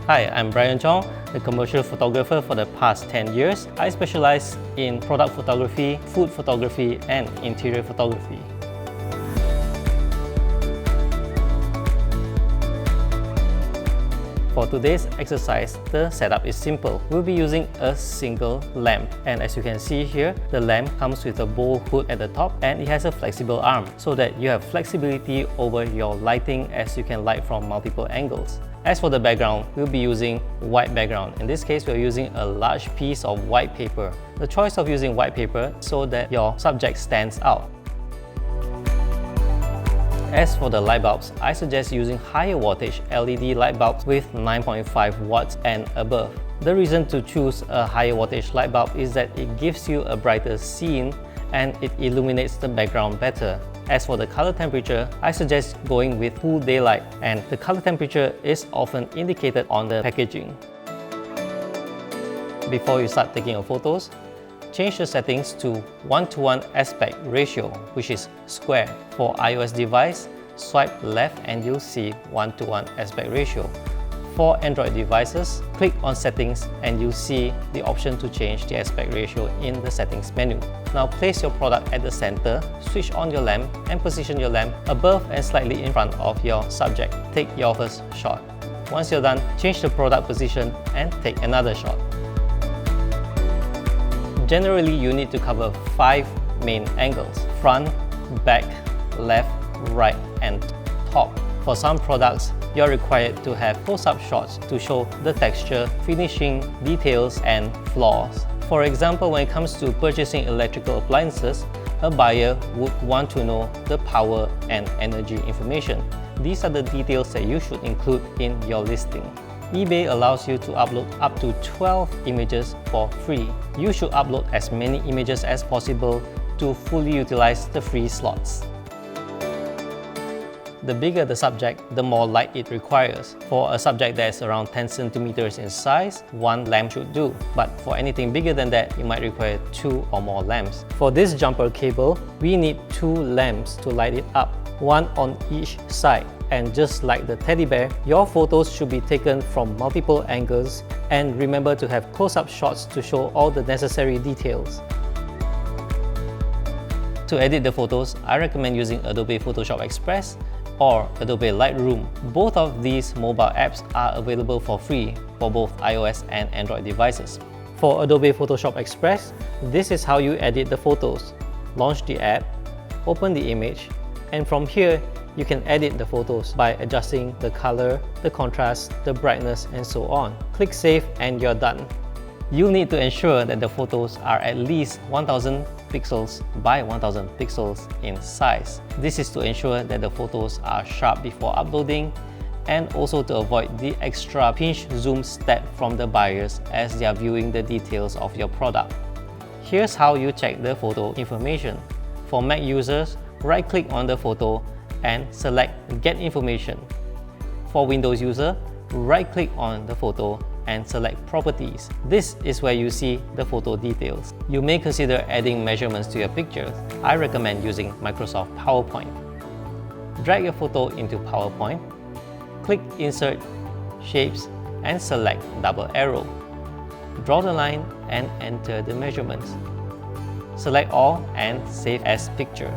Hi, I'm Brian Chong, the commercial photographer for the past 10 years. I specialize in product photography, food photography, and interior photography. For today's exercise, the setup is simple. We'll be using a single lamp, and as you can see here, the lamp comes with a bowl hood at the top and it has a flexible arm so that you have flexibility over your lighting as you can light from multiple angles. As for the background, we'll be using white background. In this case, we're using a large piece of white paper. The choice of using white paper so that your subject stands out. As for the light bulbs, I suggest using higher wattage LED light bulbs with 9.5 watts and above. The reason to choose a higher wattage light bulb is that it gives you a brighter scene and it illuminates the background better. As for the color temperature, I suggest going with full daylight, and the color temperature is often indicated on the packaging. Before you start taking your photos, change the settings to 1:1 aspect ratio, which is square. For iOS device, swipe left and you'll see 1:1 aspect ratio. For Android devices, click on settings and you'll see the option to change the aspect ratio in the settings menu. Now place your product at the center, switch on your lamp and position your lamp above and slightly in front of your subject. Take your first shot. Once you're done, change the product position and take another shot. Generally, you need to cover 5 main angles: front, back, left, right, and top. For some products, you're required to have close-up shots to show the texture, finishing, details, and flaws. For example, when it comes to purchasing electrical appliances, a buyer would want to know the power and energy information. These are the details that you should include in your listing. eBay allows you to upload up to 12 images for free. You should upload as many images as possible to fully utilize the free slots. The bigger the subject, the more light it requires. For a subject that's around 10 centimeters in size, 1 lamp should do. But for anything bigger than that, you might require 2 or more lamps. For this jumper cable, we need 2 lamps to light it up, 1 on each side. And just like the teddy bear, your photos should be taken from multiple angles, and remember to have close-up shots to show all the necessary details. To edit the photos, I recommend using Adobe Photoshop Express or Adobe Lightroom. Both of these mobile apps are available for free for both iOS and Android devices. For Adobe Photoshop Express, this is how you edit the photos. Launch the app, open the image, and from here, you can edit the photos by adjusting the color, the contrast, the brightness, and so on. Click Save and you're done. You'll need to ensure that the photos are at least 1000 pixels by 1000 pixels in size. This is to ensure that the photos are sharp before uploading, and also to avoid the extra pinch zoom step from the buyers as they are viewing the details of your product. Here's how you check the photo information. For Mac users, right-click on the photo and select Get Information. For Windows user, right-click on the photo and select Properties. This is where you see the photo details. You may consider adding measurements to your picture. I recommend using Microsoft PowerPoint. Drag your photo into PowerPoint, click Insert, Shapes, and select double arrow. Draw the line and enter the measurements. Select all and save as picture.